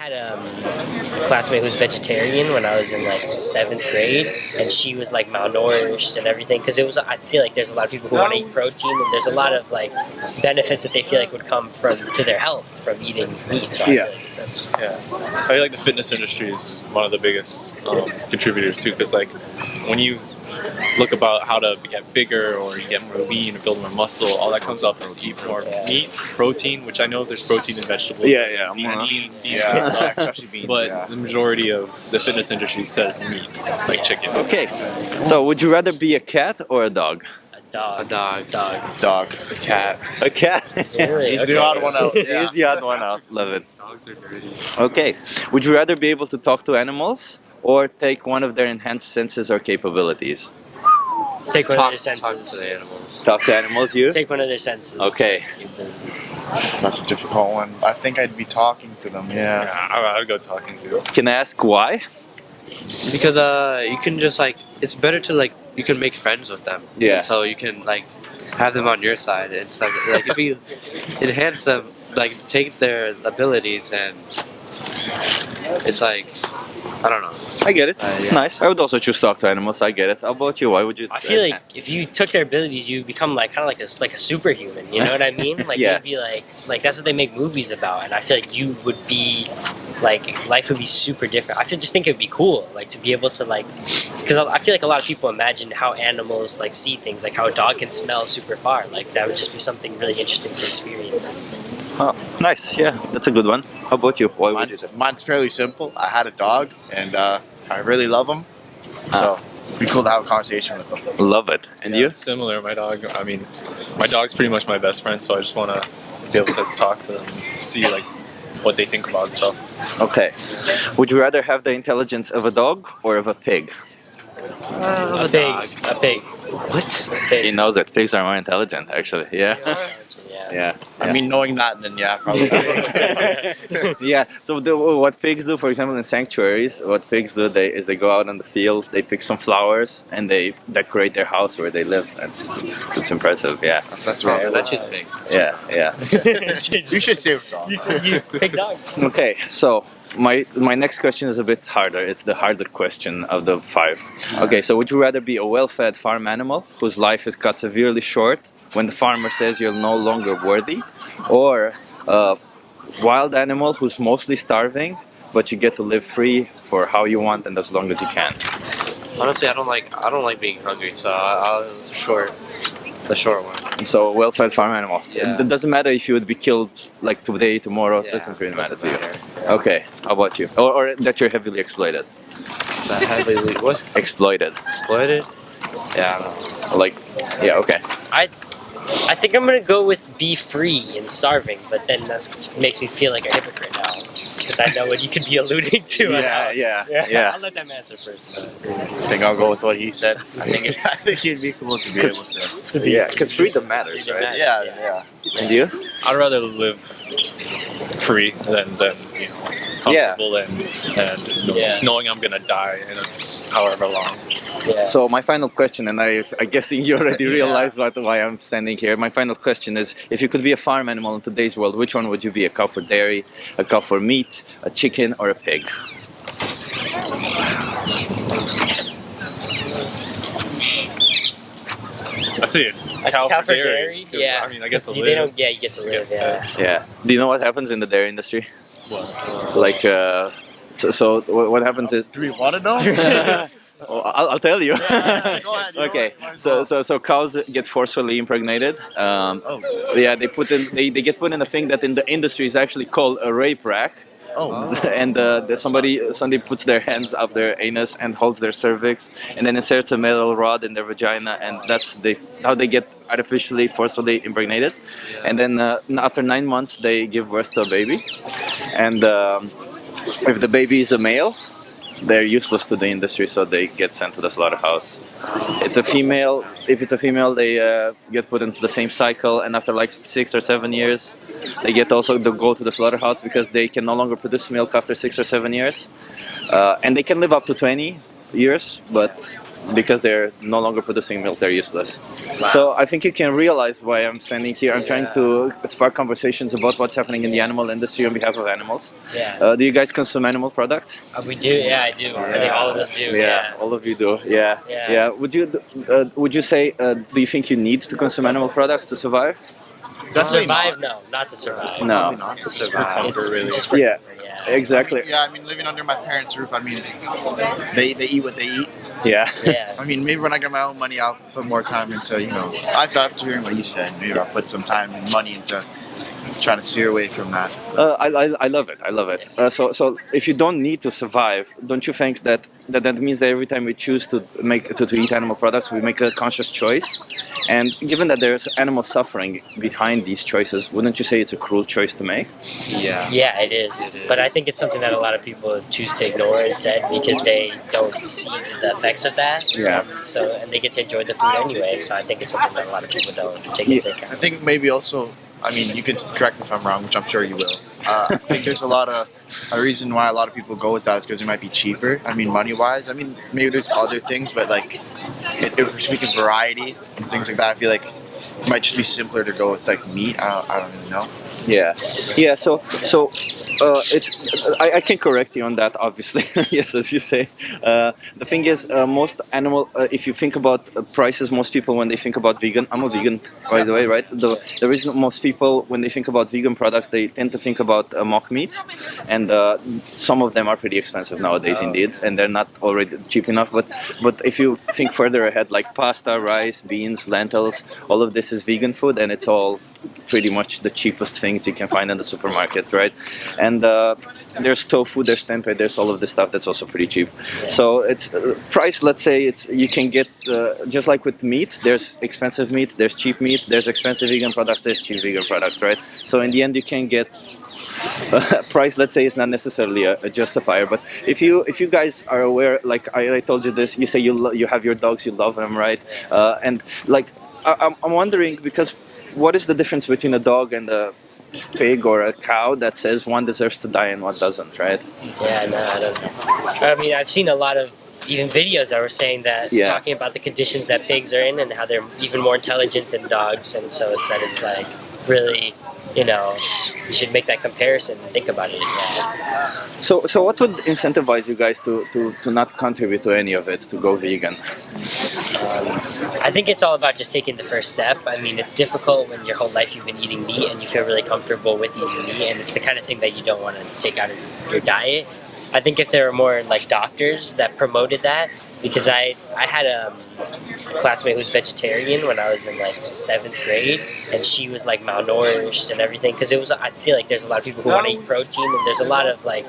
had a classmate who was vegetarian when I was in like 7th grade, and she was like malnourished and everything because it was. I feel like there's a lot of people who want to eat protein, and there's a lot of like benefits that they feel like would come from to their health from eating meat. So I feel like I feel like the fitness industry is one of the biggest contributors too, because like when you look about how to get bigger or you get more lean or build more muscle, all that comes up is to eat more meat, protein, which I know there's protein in vegetables. Beans, especially beans. but the majority of the fitness industry says meat, like chicken. Okay. So would you rather be a cat or a dog? a dog. Dog. A cat. A cat. Really? He's the odd one out. He's the odd one out. Love it. Dogs are dirty. Okay. Would you rather be able to talk to animals or take one of their enhanced senses or capabilities? Take one of their Talk to senses. the animals. Talk to animals, you? Take one of their senses. Okay. That's a difficult one. I think I'd be talking to them. Yeah. I'd go talking to. Can I ask why? Because you can just like it's better to like you can make friends with them. Yeah. So you can like have them on your side and stuff. Like if you enhance them, like take their abilities and it's like I don't know. I get it. Yeah. Nice. I would also choose talk to animals. I get it. How about you? Why would you? I feel like if you took their abilities, you become like kind of like a superhuman. You know what I mean? Like Yeah. you'd be like that's what they make movies about, and I feel like you would be like life would be super different. I just think it would be cool, like to be able to like because I feel like a lot of people imagine how animals like see things, like how a dog can smell super far. Like that would just be something really interesting to experience. Oh, nice. Yeah, that's a good one. How about you? Why would you? Mine's fairly simple. I had a dog, and I really love him. So it'd be cool to have a conversation with him. Love it. And you? Similar. My dog. I mean, my dog's pretty much my best friend, so I just want to be able to talk to them and see like what they think about stuff. Okay. Would you rather have the intelligence of a dog or of a pig? A pig. What? A pig. He knows that pigs are more intelligent, actually. Yeah. Yeah. Yeah. I mean, knowing that, then yeah, probably. Yeah. So what pigs do, for example, in sanctuaries, what pigs do is they go out on the field, they pick some flowers, and they decorate their house where they live. It's impressive. Yeah. That's right. Yeah, that shit's big. Yeah. Yeah. You should say with dog. You pig dog. Okay. So my next question is a bit harder. It's the harder question of the 5. Okay. So would you rather be a well-fed farm animal whose life is cut severely short when the farmer says you're no longer worthy, or a wild animal who's mostly starving, but you get to live free for how you want and as long as you can? Honestly, I don't like being hungry, so I'll the short one. So a well-fed farm animal. Yeah. It doesn't matter if you would be killed like today, tomorrow. It Yeah, doesn't really matter doesn't to you. matter. Okay. How about you? Or that you're heavily exploited. That heavily what? Exploited. Exploited? Yeah, I don't know. Like, yeah. Okay. I think I'm gonna go with be free and starving, but then that makes me feel like a hypocrite now because I know what you could be alluding to. Yeah. I'll let them answer first. I think I'll go with what he said. I think it'd be cool to be able to. Yeah, because freedom matters, right? Yeah. And you? I'd rather live free than you know comfortable and knowing I'm gonna die in however long. Yeah. So my final question, and I guessing you already realized why I'm standing here. My final question is: if you could be a farm animal in today's world, which one would you be? A cow for dairy, a cow for meat, a chicken, or a pig? I see it. A cow for dairy? 'cause, Yeah. I mean, I guess See, they don't. Yeah, you get to live. Yeah. Yeah. Do you know what happens in the dairy industry? What? Like, so what happens is. Do we want to know? Oh, I'll tell you. Go ahead. Okay, so cows get forcefully impregnated. Yeah, they get put in a thing that in the industry is actually called a rape rack. And somebody puts their hands up their anus and holds their cervix, and then inserts a metal rod in their vagina, and that's how they get artificially forcefully impregnated. And then after 9 months, they give birth to a baby, and if the baby is a male, they're useless to the industry, so they get sent to the slaughterhouse. It's a female. If it's a female, they get put into the same cycle, and after like 6 or 7 years, they get also to go to the slaughterhouse because they can no longer produce milk after 6 or 7 years, and they can live up to 20 years. But because they're no longer producing milk, they're useless. So I think you can realize why I'm standing here. I'm trying to spark conversations about what's happening in the animal industry on behalf of animals. Yeah. Do you guys consume animal products? We do. Yeah, I do. I think all of us do. Yeah. All of you do. Yeah. Yeah. Would you say? Do you think you need to consume animal products to survive? To survive? No, not to survive. No. Probably not to survive. It's really. just for Yeah. yeah. Exactly. Yeah, I mean, living under my parents' roof, I mean, they eat what they eat. Yeah. Yeah. I mean, maybe when I get my own money, I'll put more time into, after hearing what you said, maybe I'll put some time and money into trying to steer away from that. I love it. I love it. So if you don't need to survive, don't you think that means that every time we choose to eat animal products, we make a conscious choice? And given that there's animal suffering behind these choices, wouldn't you say it's a cruel choice to make? Yeah. Yeah, it is. But I think it's something that a lot of people choose to ignore instead because they don't see the effects of that. Yeah. So and they get to enjoy the food anyway. So I think it's something that a lot of people don't take into account. I think maybe also, I mean, you could correct me if I'm wrong, which I'm sure you will. I think there's a reason why a lot of people go with that is because it might be cheaper. I mean, money-wise. I mean, maybe there's other things, but like, if we're speaking variety and things like that, I feel like it might just be simpler to go with like meat. I don't even know. Yeah. So it's I can correct you on that, obviously. Yes, as you say. The thing is, most animal. If you think about prices, most people when they think about vegan. I'm a vegan, by the way, right? The reason most people when they think about vegan products, they tend to think about mock meats, and some of them are pretty expensive nowadays, indeed, and they're not already cheap enough. But if you think further ahead, like pasta, rice, beans, lentils, all of this is vegan food, and it's all pretty much the cheapest things you can find in the supermarket, right? And there's tofu, there's tempeh, there's all of this stuff that's also pretty cheap. So it's price. Let's say you can get just like with meat. There's expensive meat, there's cheap meat, there's expensive vegan products, there's cheap vegan products, right? So in the end, you can get price. Let's say is not necessarily a justifier, but if you guys are aware, like I told you this, you say you have your dogs, you love them, right? And like I'm wondering because. What is the difference between a dog and a pig or a cow that says one deserves to die and one doesn't, right? Yeah, no, I don't know. I mean, I've seen a lot of even videos that were saying that, talking about the conditions that pigs are in and how they're even more intelligent than dogs, and so it's like really, you should make that comparison and think about it. Yeah. So what would incentivize you guys to not contribute to any of it, to go vegan? I think it's all about just taking the first step. I mean, it's difficult when your whole life you've been eating meat and you feel really comfortable with eating meat, and it's the kind of thing that you don't want to take out of your diet. I think if there were more like doctors that promoted that, because I had a classmate who was vegetarian when I was in like 7th grade, and she was like malnourished and everything, because I feel like there's a lot of people who want to eat protein, and there's a lot of like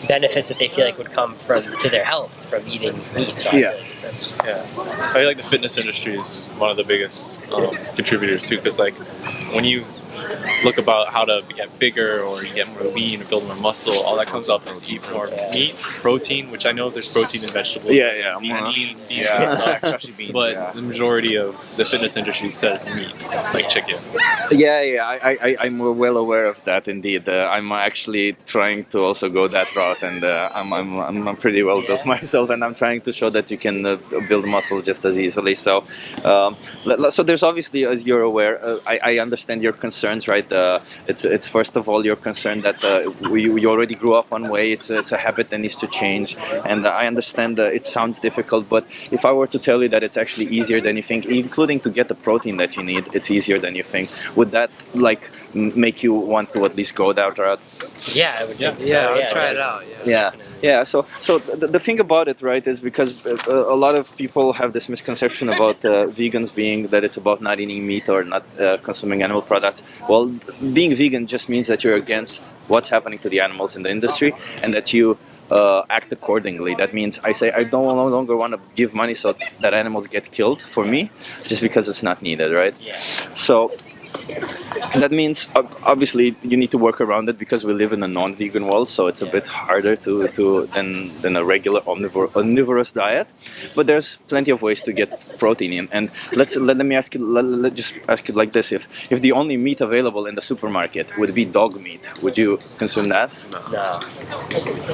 benefits that they feel like would come to their health from eating meat. So I feel like the fitness industry is one of the biggest contributors too, because like when you look about how to get bigger or you get more lean or build more muscle, all that comes up is to eat more meat, protein, which I know there's protein in vegetables. Beans and stuff. Especially beans. But the majority of the fitness industry says meat, like chicken. I'm well aware of that. Indeed, I'm actually trying to also go that route, and I'm pretty well built myself, and I'm trying to show that you can build muscle just as easily. So, so there's obviously, as you're aware, I understand your concerns, right? It's first of all your concern that you already grew up one way. It's a habit that needs to change, and I understand it sounds difficult, but if I were to tell you that it's actually easier than you think, including to get the protein that you need, it's easier than you think. Would that like make you want to at least go that route? Yeah, I would. I'll try it out. So the thing about it, right, is because a lot of people have this misconception about vegans being that it's about not eating meat or not consuming animal products. Well, being vegan just means that you're against what's happening to the animals in the industry, and that you act accordingly. That means I say I no longer want to give money so that animals get killed for me, just because it's not needed, right? Yeah. So that means obviously you need to work around it because we live in a non-vegan world, so it's a bit harder than a regular omnivorous diet. But there's plenty of ways to get protein in. And let me ask you, let just ask it like this: if the only meat available in the supermarket would be dog meat, would you consume that? No,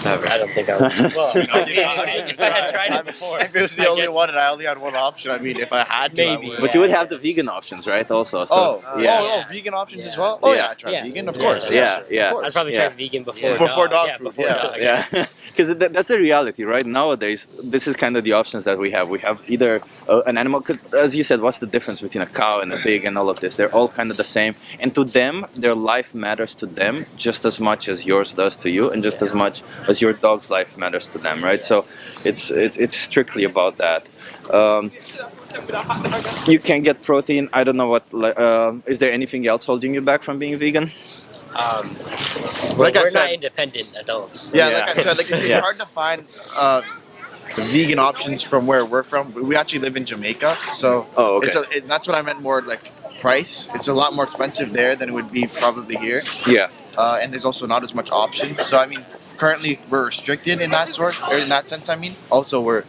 Never. I don't think I would. Well, if I had tried it before, If it was the I only guess- one and I only had one option, I mean, if I had to, Maybe. I would. But you would have the vegan options, right? Also, so yeah. Vegan options as well. Oh yeah, I tried Yeah. vegan, of Yeah. course. Yeah, yeah. Of course. I'd probably Yeah. try vegan before Before dog yeah, food, before yeah. dog. Yeah, because that's the reality, right? Nowadays, this is kind of the options that we have. We have either an animal, 'cause as you said, what's the difference between a cow and a pig and all of this? They're all kind of the same, and to them, their life matters to them just as much as yours does to you, and just as much as your dog's life matters to them, right? So it's strictly about that. You can get protein. I don't know what. Is there anything else holding you back from being vegan? We're Like I not said- independent adults. Yeah, Yeah. like I said, it's Yeah. hard to find vegan options from where we're from. We actually live in Jamaica, so Oh, okay. that's what I meant more like price. It's a lot more expensive there than it would be probably here, Yeah. and there's also not as much option. So I mean, currently we're restricted in that sense. I mean, also we're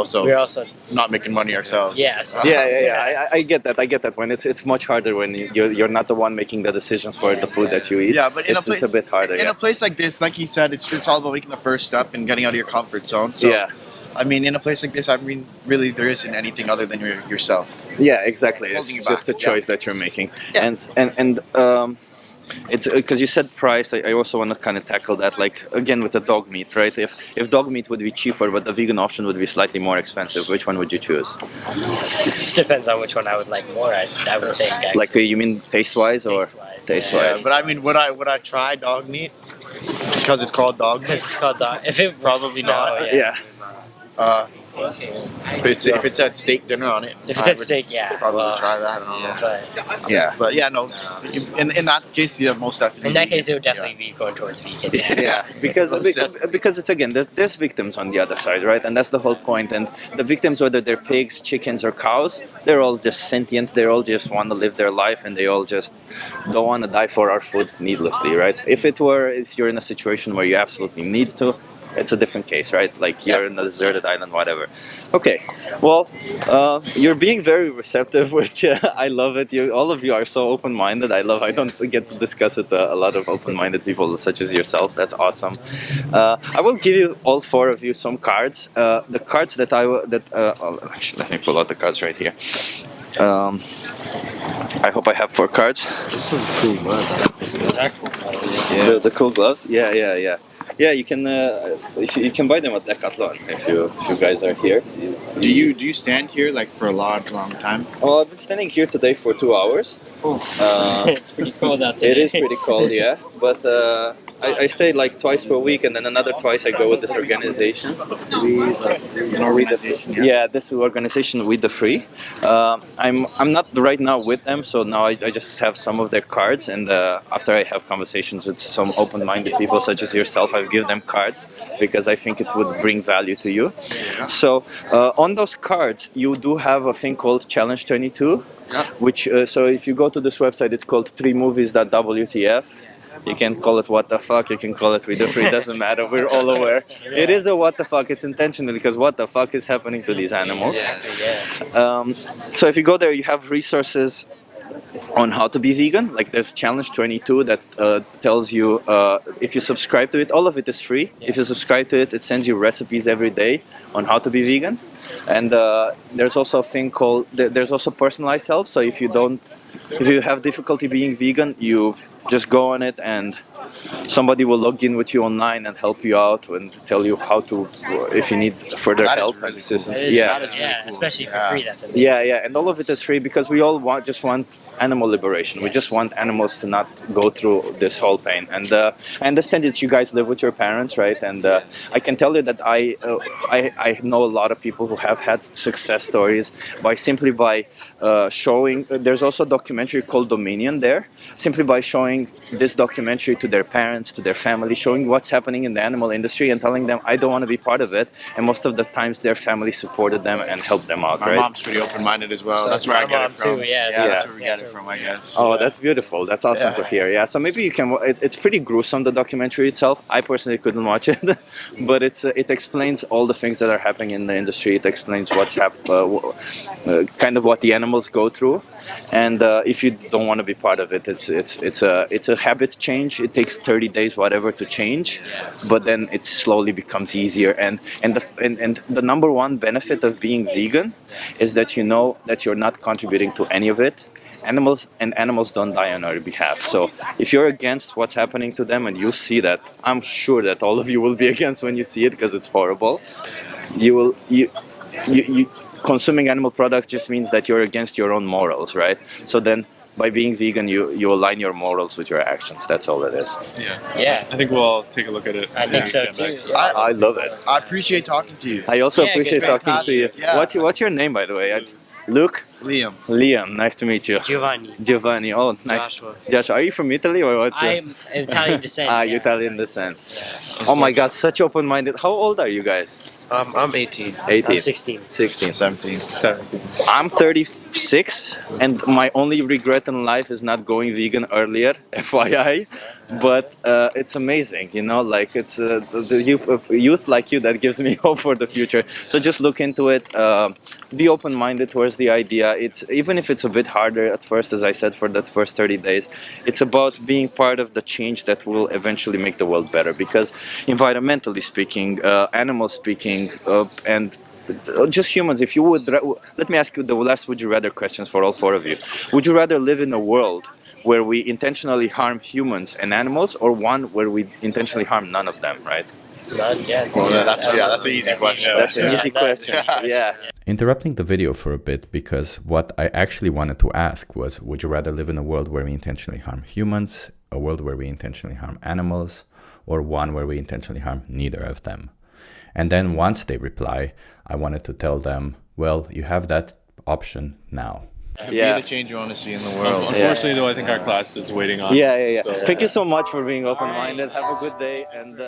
also We're also not making money ourselves. Yes. Yeah. I get that. I get that. When it's much harder when you're not the one making the decisions for the food that you eat. Yeah, but it's a bit harder. In Yeah. a place like this, like he said, it's all about making the first step and getting out of your comfort zone. So, Yeah. I mean, in a place like this, I mean, really, there isn't anything other than yourself. Yeah, exactly. Holding It's you just a back, choice that you're making, Yeah. and it's because you said price. I also want to kind of tackle that, like again with the dog meat, right? If dog meat would be cheaper, but the vegan option would be slightly more expensive, which one would you choose? just depends on which one I would like more. I would think. Actually. Like you mean taste wise or Taste-wise, taste Yeah, wise? but I mean, would I try dog meat because it's called dog Because meat? it's called dog. If it Probably no, not. Yeah. If it's had steak dinner on it, If I it's at would stake, yeah. probably well, try that. I don't know. But Yeah. But yeah, no. In that case, yeah, most definitely. in that case, it would definitely be going towards vegan. Yeah, because it's again there's victims on the other side, right? And that's the whole point. And the victims, whether they're pigs, chickens, or cows, they're all just sentient. They all just want to live their life, and they all just don't want to die for our food needlessly, right? If you're in a situation where you absolutely need to, it's a different case, right? Like you're in a deserted island, whatever. Okay, well, you're being very receptive, which I love it. All of you are so open-minded. I don't get to discuss with a lot of open-minded people such as yourself. That's awesome. I will give you all four of you some cards. The cards that actually, let me pull out the cards right here. I hope I have 4 cards. Those are cool. The cool gloves. Yeah. Yeah, you can you can buy them at Decathlon if you guys are here. Do you stand here like for a long time? Well, I've been standing here today for 2 hours. It's pretty cold out today. It is pretty cold, yeah. But I stay like twice per week, and then another twice I go with this organization. An organization. Yeah, this organization With the Free. I'm not right now with them, so now I just have some of their cards, and after I have conversations with some open-minded people such as yourself, I give them cards because I think it would bring value to you. So on those cards, you do have a thing called Challenge 22, which so if you go to this website, it's called 3movies.wtf. You can call it what the fuck, you can call it With the Free, it doesn't matter, we're all aware. It is a what the fuck, it's intentional because what the fuck is happening to these animals. So if you go there, you have resources on how to be vegan. Like there's Challenge 22 that tells you if you subscribe to it, all of it is free. If you subscribe to it, it sends you recipes every day on how to be vegan. And there's also a thing called, there's also personalized help. So if you have difficulty being vegan, you just go on it and somebody will log in with you online and help you out and tell you how to, if you need further That is help really and assistance. It is, Yeah. yeah, especially for free. That's amazing. Yeah, and all of it is free because we all just want animal liberation. We just want animals to not go through this whole pain. And I understand that you guys live with your parents, right? And I can tell you that I know a lot of people who have had success stories simply by showing. There's also a documentary called Dominion there. Simply by showing showing this documentary to their parents, to their family, showing what's happening in the animal industry and telling them, I don't want to be part of it. And most of the times their family supported them and helped them out, My right? mom's pretty open-minded as well. So that's where I my get mom it from. too, yeah, so that's yeah. where we Yeah, get it so from, I guess. Oh, that's beautiful. That's awesome Yeah. to hear. Yeah, so maybe you can. It's pretty gruesome, the documentary itself. I personally couldn't watch it, but it explains all the things that are happening in the industry. It explains what's kind of what the animals go through, and if you don't want to be part of it, it's a habit change. It takes 30 days, whatever, to change, but then it slowly becomes easier. And the number one benefit of being vegan is that you know that you're not contributing to any of it. Animals don't die on our behalf. So if you're against what's happening to them and you see that, I'm sure that all of you will be against when you see it because it's horrible. You consuming animal products just means that you're against your own morals, right? So then by being vegan, you align your morals with your actions. That's all it is. Yeah. I think we'll all take a look at it. I think so Get back too. to it. I love it. I appreciate talking to you. I also Yeah, appreciate good. talking to you. Yeah. What's your name, by the way? Luke? Liam. Liam, nice to meet you. Giovanni. Giovanni, oh, nice. Joshua, are you from Italy or what's I'm Italian descent. Ah, yeah, Italian descent. Oh my God, such open-minded. How old are you guys? I'm 18. 18. I'm 16. 16. 17. 17. I'm 36, and my only regret in life is not going vegan earlier, FYI. But it's amazing, you know, like it's the youth like you that gives me hope for the future. So just look into it, be open-minded towards the idea. It's even if it's a bit harder at first, as I said, for that first 30 days, it's about being part of the change that will eventually make the world better. Because environmentally speaking, animal speaking, and just humans, if you would, let me ask you the last would you rather questions for all four of you. Would you rather live in a world where we intentionally harm humans and animals, or one where we intentionally harm none of them, right? None, yeah. Well, that's an easy question. That's an easy none. question. Yeah. Interrupting the video for a bit, because what I actually wanted to ask was, would you rather live in a world where we intentionally harm humans, a world where we intentionally harm animals, or one where we intentionally harm neither of them? And then once they reply, I wanted to tell them, well, you have that option now. Yeah. Be the change you want to see in the world. Unfortunately, though, I think our class is waiting on. Yeah. So. Thank you so much for being open-minded. Have a good day, and